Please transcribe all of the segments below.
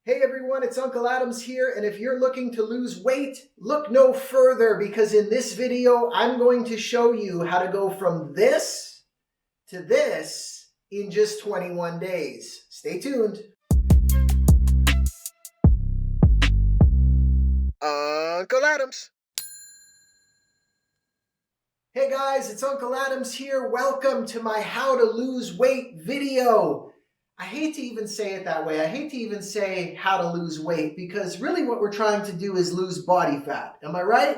Hey everyone, it's Uncle Adams here, and if you're looking to lose weight, look no further because in this video, I'm going to show you how to go from this to this in just 21 days. Stay tuned. Uncle Adams. Hey guys, it's Uncle Adams here. Welcome to my How to Lose Weight video. I hate to even say it that way. I hate to even say how to lose weight because really what we're trying to do is lose body fat. Am I right?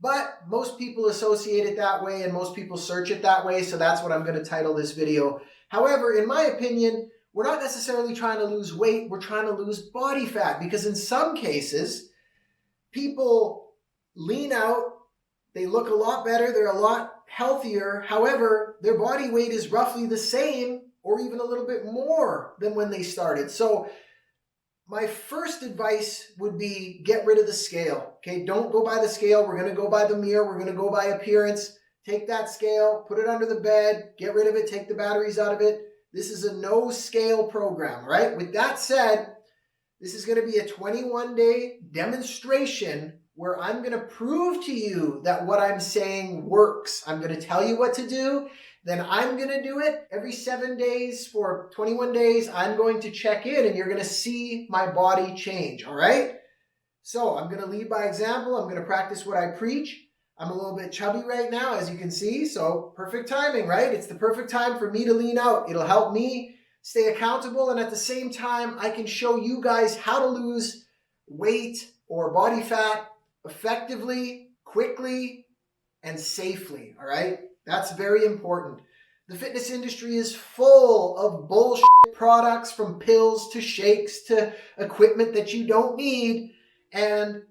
But most people associate it that way and most people search it that way, so that's what I'm going to title this video. However, in my opinion, we're not necessarily trying to lose weight. We're trying to lose body fat because in some cases, people lean out, they look a lot better, they're a lot healthier. However, their body weight is roughly the same or even a little bit more than when they started. So my first advice would be get rid of the scale. Okay, don't go by the scale. We're going to go by the mirror. We're going to go by appearance. Take that scale, put it under the bed, get rid of it, take the batteries out of it. This is a no scale program, right? With that said, this is going to be a 21-day demonstration where I'm going to prove to you that what I'm saying works. I'm going to tell you what to do. Then I'm going to do it every 7 days for 21 days. I'm going to check in and you're going to see my body change. All right. So I'm going to lead by example. I'm going to practice what I preach. I'm a little bit chubby right now, as you can see. So perfect timing, right? It's the perfect time for me to lean out. It'll help me stay accountable. And at the same time, I can show you guys how to lose weight or body fat effectively, quickly, and safely. All right. That's very important. The fitness industry is full of bullshit products, from pills to shakes to equipment that you don't need. And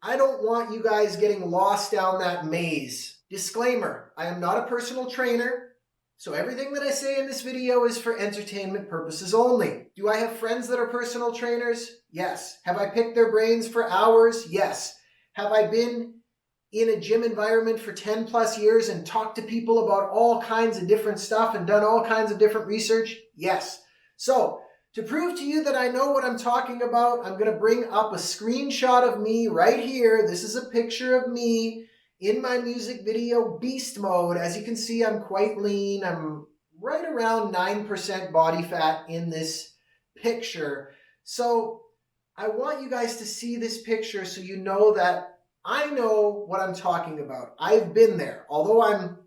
I don't want you guys getting lost down that maze. Disclaimer, I am not a personal trainer, so everything that I say in this video is for entertainment purposes only. Do I have friends that are personal trainers? Yes. Have I picked their brains for hours? Yes. Have I been in a gym environment for 10 plus years and talked to people about all kinds of different stuff and done all kinds of different research? Yes. So to prove to you that I know what I'm talking about, I'm going to bring up a screenshot of me right here. This is a picture of me in my music video beast mode. As you can see, I'm quite lean. I'm right around 9% body fat in this picture. So I want you guys to see this picture so you know that I know what I'm talking about. I've been there. Although I'm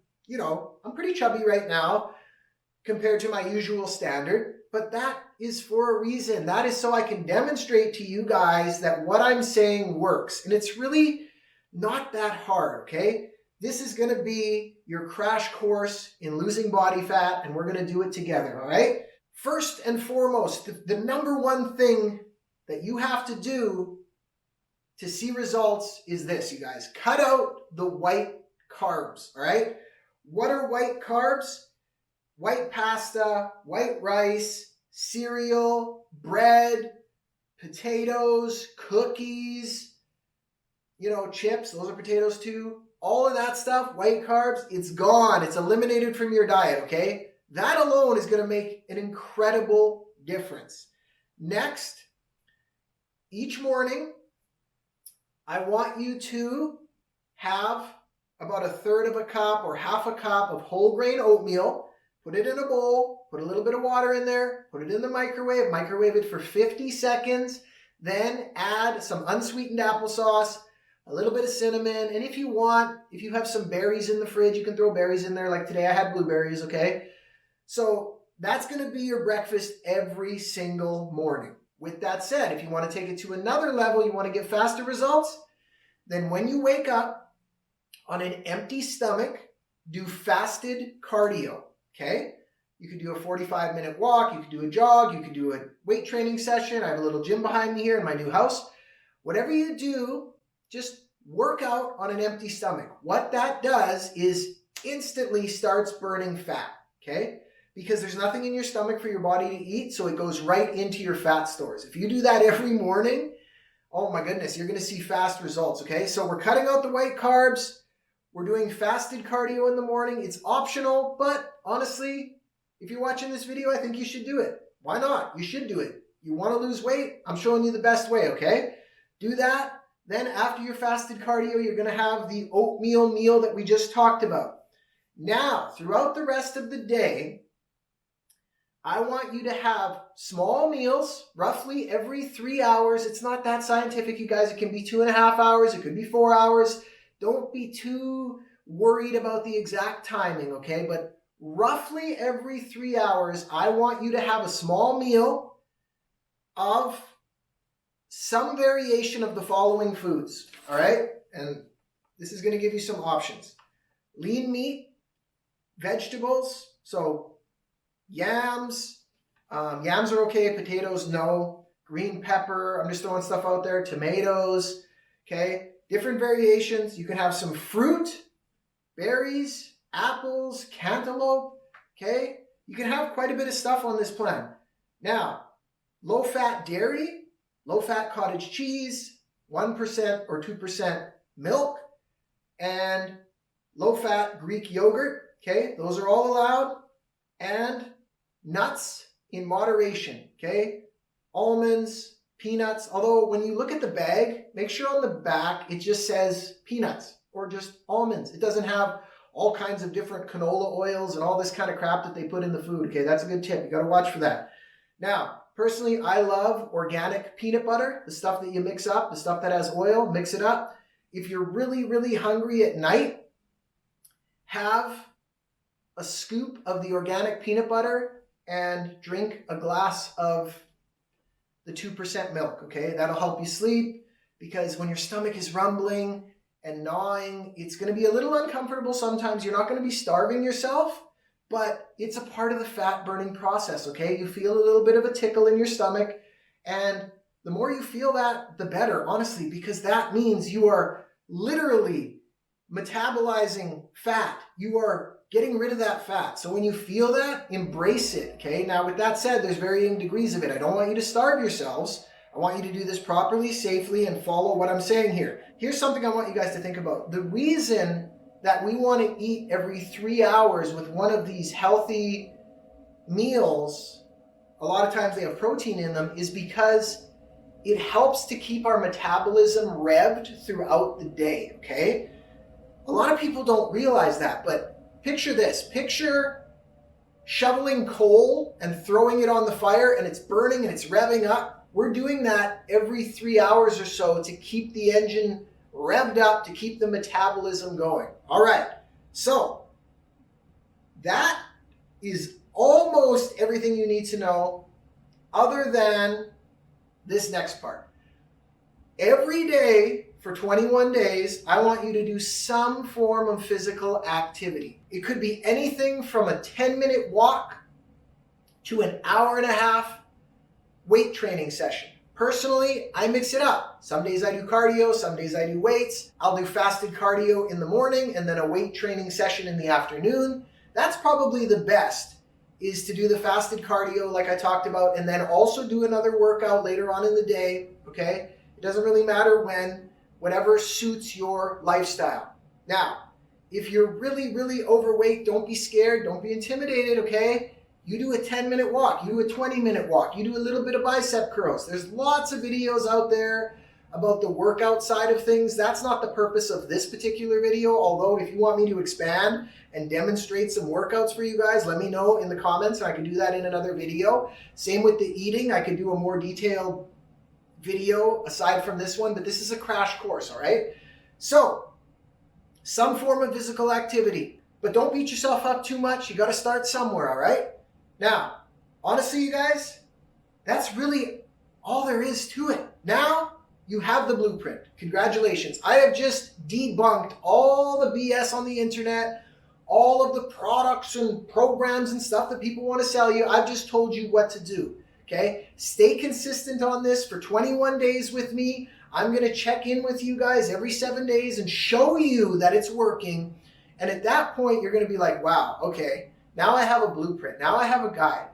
pretty chubby right now compared to my usual standard, but that is for a reason. That is so I can demonstrate to you guys that what I'm saying works. And it's really not that hard, okay? This is going to be your crash course in losing body fat, and we're going to do it together, all right? First and foremost, the number one thing that you have to do to see results is this, you guys. Cut out the white carbs, all right? What are white carbs? White pasta, white rice, cereal, bread, potatoes, cookies, chips, those are potatoes too. All of that stuff, white carbs, it's gone. It's eliminated from your diet, okay? That alone is going to make an incredible difference. Next, each morning, I want you to have about a third of a cup or half a cup of whole grain oatmeal. Put it in a bowl, put a little bit of water in there, put it in the microwave it for 50 seconds, then add some unsweetened applesauce, a little bit of cinnamon, and if you have some berries in the fridge, you can throw berries in there. Like today I had blueberries, okay? So that's going to be your breakfast every single morning. With that said, if you want to take it to another level, you want to get faster results, then when you wake up on an empty stomach, do fasted cardio, okay? You could do a 45-minute walk, you could do a jog, you could do a weight training session. I have a little gym behind me here in my new house. Whatever you do, just work out on an empty stomach. What that does is instantly starts burning fat, okay? Because there's nothing in your stomach for your body to eat, so it goes right into your fat stores. If you do that every morning, oh my goodness, you're going to see fast results, okay? So we're cutting out the white carbs. We're doing fasted cardio in the morning. It's optional, but honestly, if you're watching this video, I think you should do it. Why not? You should do it. You want to lose weight? I'm showing you the best way, okay? Do that. Then after your fasted cardio, you're going to have the oatmeal meal that we just talked about. Now, throughout the rest of the day, I want you to have small meals, roughly every 3 hours. It's not that scientific, you guys. It can be 2.5 hours. It could be 4 hours. Don't be too worried about the exact timing, okay? But roughly every 3 hours, I want you to have a small meal of some variation of the following foods, all right? And this is going to give you some options. Lean meat, vegetables, so yams. Yams are okay, potatoes, no. Green pepper, I'm just throwing stuff out there. Tomatoes, okay? Different variations. You can have some fruit, berries, apples, cantaloupe, okay? You can have quite a bit of stuff on this plan. Now, low-fat dairy, low-fat cottage cheese, 1% or 2% milk, and low-fat Greek yogurt, okay? Those are all allowed. And nuts in moderation, okay? Almonds, peanuts, although when you look at the bag, make sure on the back it just says peanuts or just almonds. It doesn't have all kinds of different canola oils and all this kind of crap that they put in the food, okay? That's a good tip. You got to watch for that. Now, personally, I love organic peanut butter, the stuff that you mix up, the stuff that has oil, mix it up. If you're really, really hungry at night, have a scoop of the organic peanut butter and drink a glass of the 2% milk, okay? That'll help you sleep, because when your stomach is rumbling and gnawing, it's going to be a little uncomfortable sometimes. You're not going to be starving yourself, but it's a part of the fat burning process, okay? You feel a little bit of a tickle in your stomach, and the more you feel that, the better, honestly, because that means you are literally metabolizing fat. You are getting rid of that fat. So when you feel that, embrace it, okay? Now, with that said, there's varying degrees of it. I don't want you to starve yourselves. I want you to do this properly, safely, and follow what I'm saying here. Here's something I want you guys to think about. The reason that we want to eat every 3 hours with one of these healthy meals, a lot of times they have protein in them, is because it helps to keep our metabolism revved throughout the day, okay? A lot of people don't realize that, but picture this. Picture shoveling coal and throwing it on the fire, and it's burning and it's revving up. We're doing that every 3 hours or so to keep the engine revved up, to keep the metabolism going. All right, so that is almost everything you need to know, other than this next part. Every day for 21 days, I want you to do some form of physical activity. It could be anything from a 10-minute walk to an hour-and-a-half weight training session. Personally, I mix it up. Some days I do cardio, some days I do weights. I'll do fasted cardio in the morning and then a weight training session in the afternoon. That's probably the best, is to do the fasted cardio like I talked about, and then also do another workout later on in the day, okay? It doesn't really matter when, whatever suits your lifestyle. Now, if you're really, really overweight, don't be scared, don't be intimidated, okay? You do a 10-minute walk, you do a 20-minute walk, you do a little bit of bicep curls. There's lots of videos out there about the workout side of things. That's not the purpose of this particular video, although if you want me to expand and demonstrate some workouts for you guys, let me know in the comments and I can do that in another video. Same with the eating, I could do a more detailed video aside from this one, but this is a crash course, all right? So, some form of physical activity, but don't beat yourself up too much. You got to start somewhere, all right? Now, honestly, you guys, that's really all there is to it. Now, you have the blueprint. Congratulations. I have just debunked all the BS on the internet, all of the products and programs and stuff that people want to sell you. I've just told you what to do, okay? Stay consistent on this for 21 days with me. I'm going to check in with you guys every 7 days and show you that it's working. And at that point, you're going to be like, wow, okay, now I have a blueprint. Now I have a guide.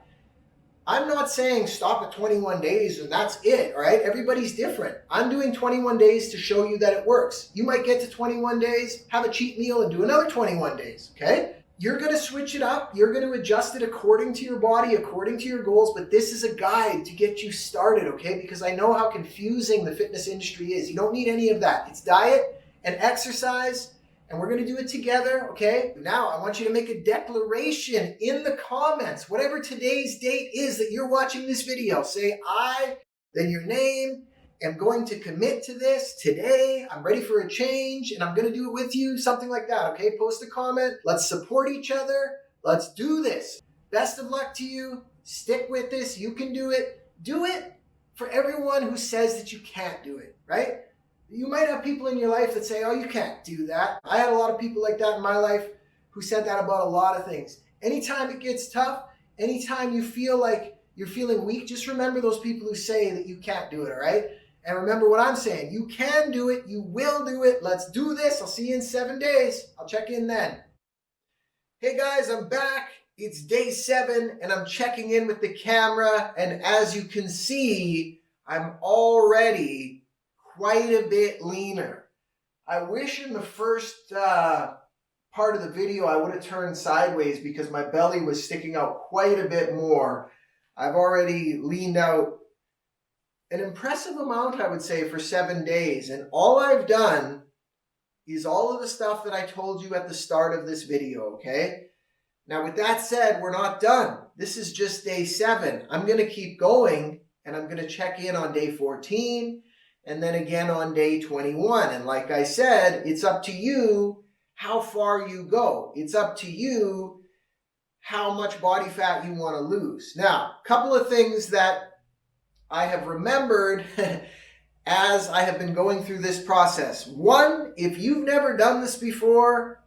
I'm not saying stop at 21 days and that's it, all right? Everybody's different. I'm doing 21 days to show you that it works. You might get to 21 days, have a cheat meal, and do another 21 days, okay? You're going to switch it up. You're going to adjust it according to your body, according to your goals. But this is a guide to get you started, okay? Because I know how confusing the fitness industry is. You don't need any of that. It's diet and exercise, and we're going to do it together, okay? Now, I want you to make a declaration in the comments, whatever today's date is that you're watching this video. Say, I, then your name. I'm going to commit to this today. I'm ready for a change and I'm going to do it with you. Something like that, okay? Post a comment. Let's support each other. Let's do this. Best of luck to you. Stick with this. You can do it. Do it for everyone who says that you can't do it, right? You might have people in your life that say, oh, you can't do that. I had a lot of people like that in my life who said that about a lot of things. Anytime it gets tough, anytime you feel like you're feeling weak, just remember those people who say that you can't do it, all right? And remember what I'm saying. You can do it. You will do it. Let's do this. I'll see you in 7 days. I'll check in then. Hey guys, I'm back. It's day 7 and I'm checking in with the camera. And as you can see, I'm already quite a bit leaner. I wish in the first part of the video I would have turned sideways because my belly was sticking out quite a bit more. I've already leaned out an impressive amount, I would say, for 7 days. And all I've done is all of the stuff that I told you at the start of this video, okay? Now, with that said, we're not done. This is just day 7. I'm going to keep going, and I'm going to check in on day 14, and then again on day 21. And like I said, it's up to you how far you go. It's up to you how much body fat you want to lose. Now, a couple of things that I have remembered as I have been going through this process. One, if you've never done this before,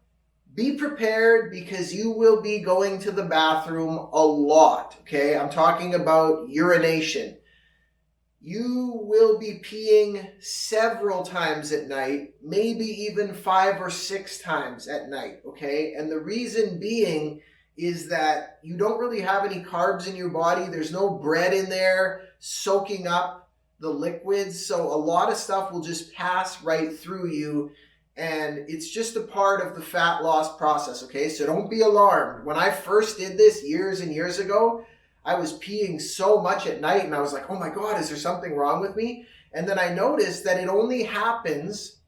be prepared because you will be going to the bathroom a lot, okay? I'm talking about urination. You will be peeing several times at night, maybe even 5 or 6 times at night, okay? And the reason being is that you don't really have any carbs in your body. There's no bread in there soaking up the liquids. So a lot of stuff will just pass right through you. And it's just a part of the fat loss process, okay? So don't be alarmed. When I first did this years and years ago, I was peeing so much at night and I was like, oh my God, is there something wrong with me? And then I noticed that it only happens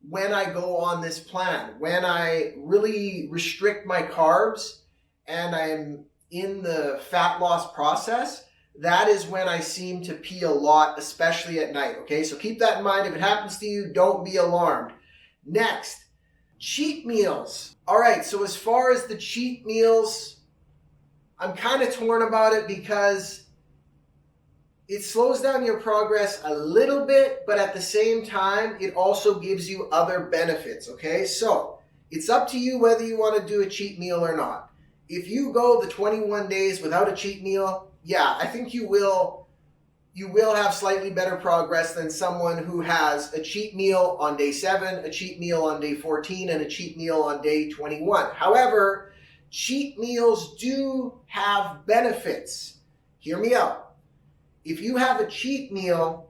when I go on this plan, when I really restrict my carbs and I'm in the fat loss process. That is when I seem to pee a lot, especially at night, okay? So keep that in mind. If it happens to you, don't be alarmed. Next, cheat meals. All right, so as far as the cheat meals, I'm kind of torn about it because it slows down your progress a little bit, but at the same time, it also gives you other benefits, okay? So it's up to you whether you want to do a cheat meal or not. If you go the 21 days without a cheat meal, yeah, I think you will have slightly better progress than someone who has a cheat meal on day 7, a cheat meal on day 14, and a cheat meal on day 21. However, cheat meals do have benefits. Hear me out. If you have a cheat meal,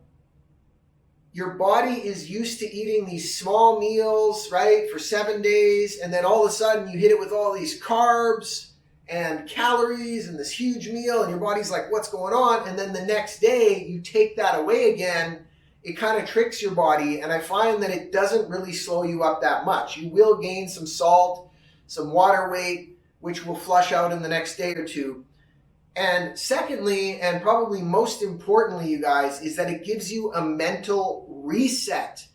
your body is used to eating these small meals, right, for 7 days, and then all of a sudden you hit it with all these carbs and calories and this huge meal, and your body's like, what's going on? And then the next day you take that away again. It kind of tricks your body, and I find that it doesn't really slow you up that much. You will gain some salt, some water weight, which will flush out in the next day or two. And secondly, and probably most importantly, you guys, is that it gives you a mental reset.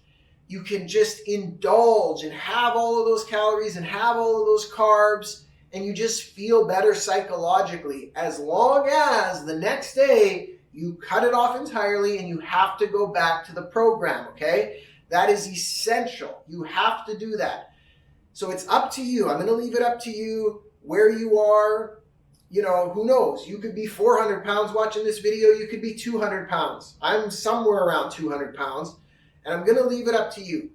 You can just indulge and have all of those calories and have all of those carbs, and you just feel better psychologically, as long as the next day you cut it off entirely and you have to go back to the program, okay? That is essential. You have to do that. So it's up to you. I'm going to leave it up to you where you are. You know, who knows? You could be 400 pounds watching this video. You could be 200 pounds. I'm somewhere around 200 pounds, and I'm going to leave it up to you.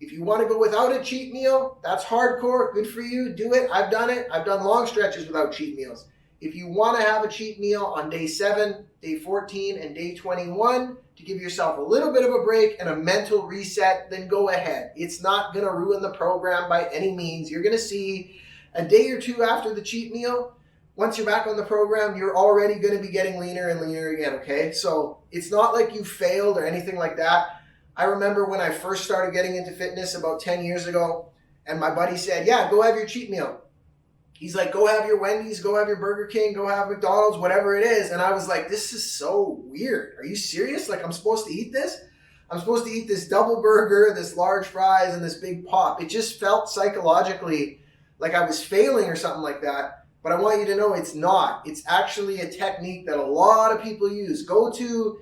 If you want to go without a cheat meal, that's hardcore. Good for you. Do it. I've done it. I've done long stretches without cheat meals. If you want to have a cheat meal on day 7, day 14, and day 21 to give yourself a little bit of a break and a mental reset, then go ahead. It's not going to ruin the program by any means. You're going to see a day or two after the cheat meal, once you're back on the program, you're already going to be getting leaner and leaner again, okay? So it's not like you failed or anything like that. I remember when I first started getting into fitness about 10 years ago, and my buddy said, yeah, go have your cheat meal. He's like, go have your Wendy's, go have your Burger King, go have McDonald's, whatever it is. And I was like, this is so weird. Are you serious? Like, I'm supposed to eat this? I'm supposed to eat this double burger, this large fries, and this big pop. It just felt psychologically like I was failing or something like that. But I want you to know it's not. It's actually a technique that a lot of people use. Go to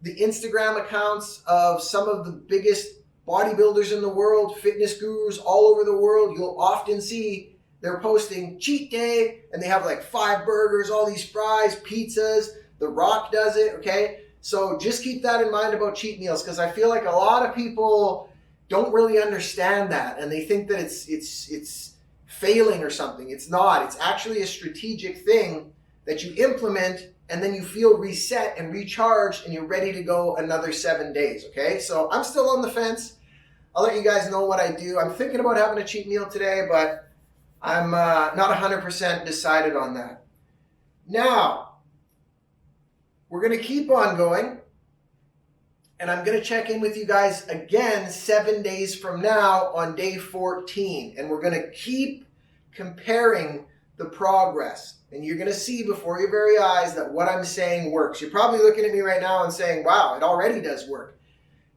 the Instagram accounts of some of the biggest bodybuilders in the world, fitness gurus all over the world. You'll often see they're posting cheat day, and they have like 5 burgers, all these fries, pizzas. The Rock does it, okay? So just keep that in mind about cheat meals, because I feel like a lot of people don't really understand that, and they think that it's failing or something. It's not. It's actually a strategic thing that you implement, and then you feel reset and recharged, and you're ready to go another 7 days, okay? So I'm still on the fence. I'll let you guys know what I do. I'm thinking about having a cheat meal today, but I'm not 100% decided on that. Now, we're going to keep on going, and I'm going to check in with you guys again 7 days from now on day 14, and we're going to keep comparing the progress. And you're going to see before your very eyes that what I'm saying works. You're probably looking at me right now and saying, wow, it already does work.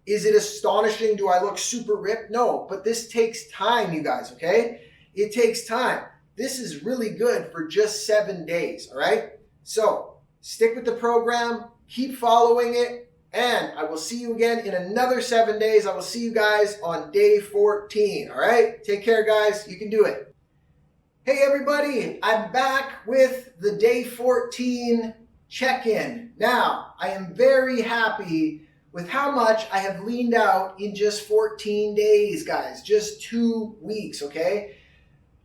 Is it astonishing? Do I look super ripped? No, but this takes time, you guys, okay? It takes time. This is really good for just 7 days, all right? So stick with the program, keep following it, and I will see you again in another 7 days. I will see you guys on day 14, all right? Take care, guys. You can do it. Hey everybody, I'm back with the day 14 check-in. Now, I am very happy with how much I have leaned out in just 14 days, guys, just 2 weeks, okay?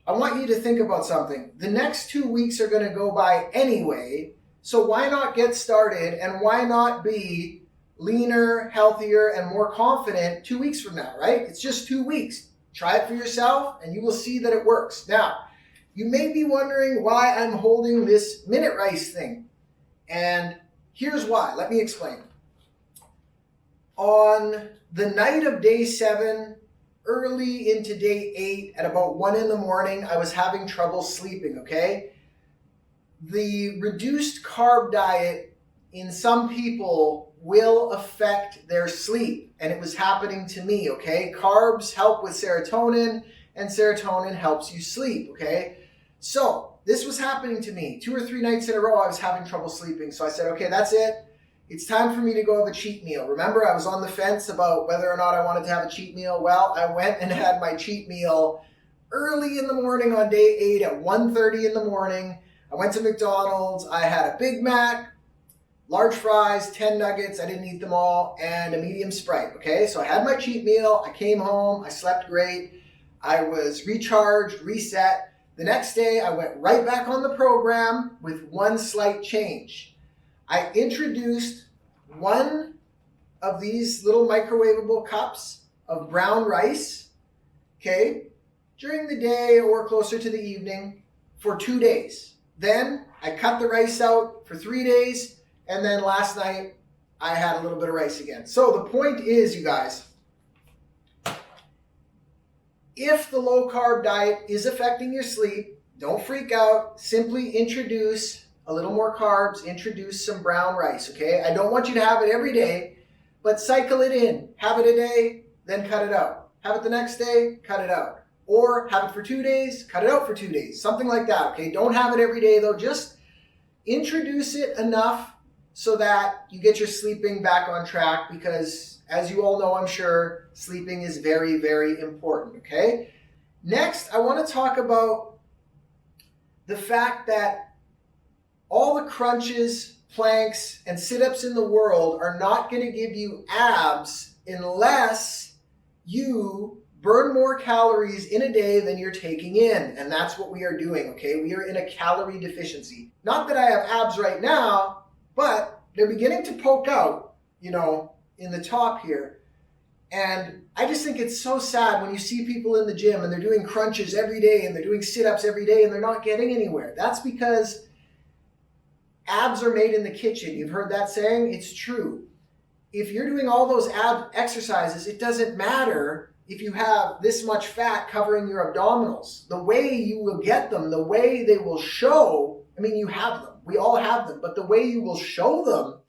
I want you to think about something. The next 2 weeks are gonna go by anyway, so why not get started and why not be leaner, healthier, and more confident 2 weeks from now, right? It's just 2 weeks. Try it for yourself and you will see that it works. Now, you may be wondering why I'm holding this minute rice thing. And here's why. Let me explain. On the night of day 7, early into day 8, at about 1 in the morning, I was having trouble sleeping, okay? The reduced carb diet in some people will affect their sleep, and it was happening to me, okay? Carbs help with serotonin, and serotonin helps you sleep, okay? So this was happening to me. 2 or 3 nights in a row, I was having trouble sleeping. So I said, okay, that's it. It's time for me to go have a cheat meal. Remember, I was on the fence about whether or not I wanted to have a cheat meal. Well, I went and had my cheat meal early in the morning on day 8 at 1:30 in the morning. I went to McDonald's. I had a Big Mac, large fries, 10 nuggets. I didn't eat them all, and a medium Sprite, okay? So I had my cheat meal. I came home. I slept great. I was recharged, reset. The next day, I went right back on the program with one slight change. I introduced one of these little microwavable cups of brown rice, okay, during the day or closer to the evening for 2 days. Then I cut the rice out for 3 days, and then last night I had a little bit of rice again. So the point is, you guys, if the low carb diet is affecting your sleep, don't freak out. Simply introduce a little more carbs, introduce some brown rice, okay? I don't want you to have it every day, but cycle it in. Have it a day, then cut it out. Have it the next day, cut it out. Or have it for 2 days, cut it out for 2 days. Something like that, okay? Don't have it every day though. Just introduce it enough so that you get your sleeping back on track, because as you all know, I'm sure, sleeping is very, very important, okay? Next, I want to talk about the fact that all the crunches, planks, and sit-ups in the world are not going to give you abs unless you burn more calories in a day than you're taking in. And that's what we are doing, okay? We are in a calorie deficiency. Not that I have abs right now, but they're beginning to poke out, you know, in the top here. And I just think it's so sad when you see people in the gym and they're doing crunches every day and they're doing sit-ups every day and they're not getting anywhere. That's because abs are made in the kitchen. You've heard that saying? It's true. If you're doing all those ab exercises, it doesn't matter if you have this much fat covering your abdominals. The way you will get them, the way they will show, I mean, you have them. We all have them. But the way you will show them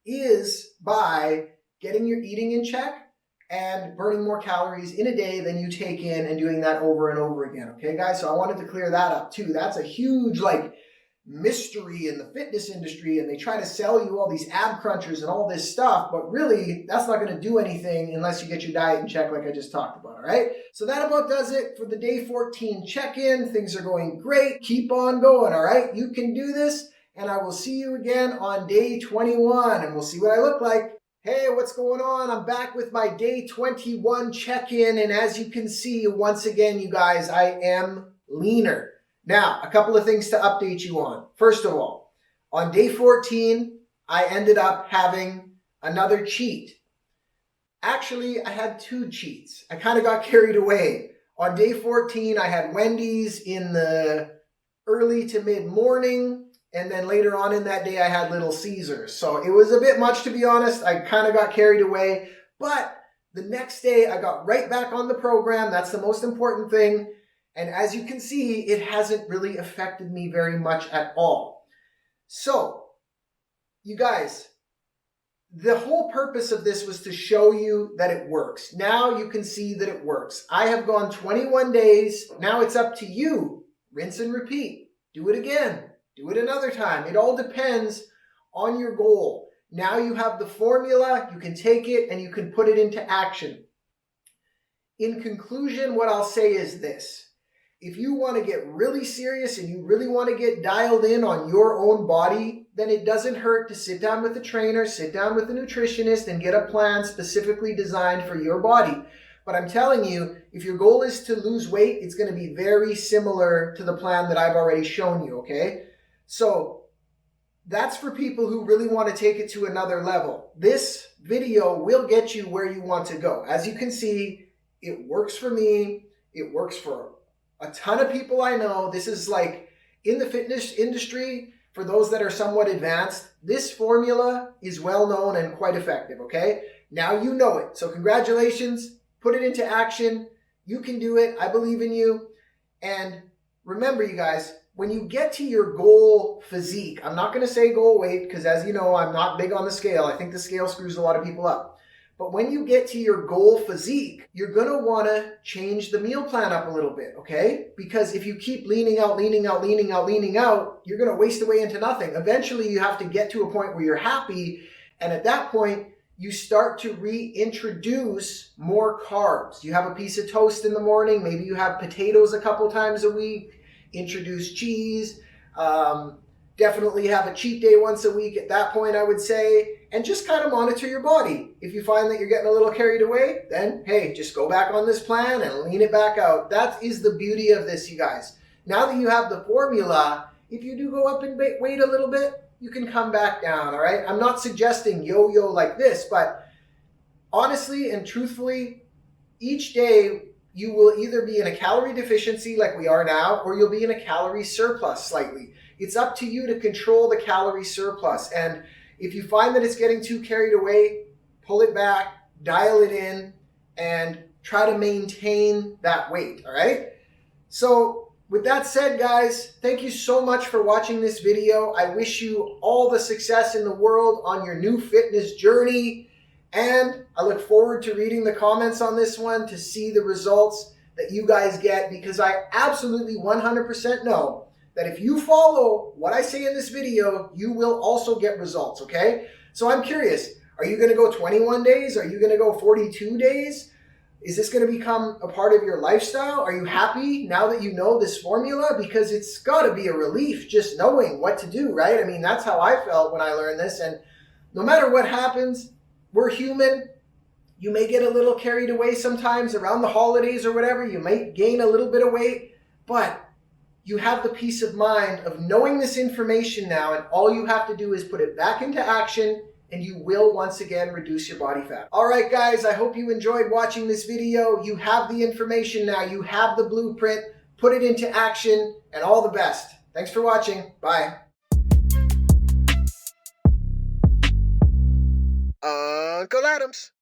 is by getting your eating in check and burning more calories in a day than you take in and doing that over and over again. Okay, guys? So I wanted to clear that up too. That's a huge, mystery in the fitness industry, and they try to sell you all these ab crunchers and all this stuff, but really that's not going to do anything unless you get your diet in check like I just talked about. All right, so that about does it for the day 14 check-in. Things are going great. Keep on going. All right, you can do this, and I will see you again on day 21, and we'll see what I look like. Hey, what's going on? I'm back with my day 21 check-in, and as you can see, once again, you guys, I am leaner. Now, a couple of things to update you on. First of all, on day 14, I ended up having another cheat. Actually, I had two cheats. I kind of got carried away. On day 14, I had Wendy's in the early to mid-morning, and then later on in that day, I had Little Caesars. So it was a bit much, to be honest. I kind of got carried away. But the next day, I got right back on the program. That's the most important thing. And as you can see, it hasn't really affected me very much at all. So, you guys, the whole purpose of this was to show you that it works. Now you can see that it works. I have gone 21 days. Now it's up to you. Rinse and repeat. Do it again. Do it another time. It all depends on your goal. Now you have the formula. You can take it and you can put it into action. In conclusion, what I'll say is this. If you want to get really serious and you really want to get dialed in on your own body, then it doesn't hurt to sit down with a trainer, sit down with a nutritionist, and get a plan specifically designed for your body. But I'm telling you, if your goal is to lose weight, it's going to be very similar to the plan that I've already shown you, okay? So that's for people who really want to take it to another level. This video will get you where you want to go. As you can see, it works for me. It works for a ton of people I know. This is in the fitness industry, for those that are somewhat advanced, this formula is well known and quite effective, okay? Now you know it. So congratulations. Put it into action. You can do it. I believe in you. And remember, you guys, when you get to your goal physique, I'm not going to say goal weight because, as you know, I'm not big on the scale. I think the scale screws a lot of people up. But when you get to your goal physique, you're going to want to change the meal plan up a little bit, okay? Because if you keep leaning out, you're going to waste away into nothing. Eventually, you have to get to a point where you're happy. And at that point, you start to reintroduce more carbs. You have a piece of toast in the morning. Maybe you have potatoes a couple times a week. Introduce cheese. Definitely have a cheat day once a week at that point, I would say. And just kind of monitor your body. If you find that you're getting a little carried away, then hey, just go back on this plan and lean it back out. That is the beauty of this, you guys. Now that you have the formula, if you do go up in weight a little bit, you can come back down, all right? I'm not suggesting yo-yo like this, but honestly and truthfully, each day you will either be in a calorie deficiency like we are now, or you'll be in a calorie surplus slightly. It's up to you to control the calorie surplus. And if you find that it's getting too carried away, pull it back, dial it in, and try to maintain that weight, all right? So with that said, guys, thank you so much for watching this video. I wish you all the success in the world on your new fitness journey. And I look forward to reading the comments on this one to see the results that you guys get, because I absolutely 100% know that if you follow what I say in this video, you will also get results, okay? So I'm curious, are you gonna go 21 days? Are you gonna go 42 days? Is this gonna become a part of your lifestyle? Are you happy now that you know this formula? Because it's gotta be a relief just knowing what to do, right? I mean, that's how I felt when I learned this. And no matter what happens, we're human. You may get a little carried away sometimes around the holidays or whatever. You might gain a little bit of weight, but you have the peace of mind of knowing this information now, and all you have to do is put it back into action and you will once again reduce your body fat. All right, guys, I hope you enjoyed watching this video. You have the information now. You have the blueprint. Put it into action, and all the best. Thanks for watching. Bye. Uncle Adams.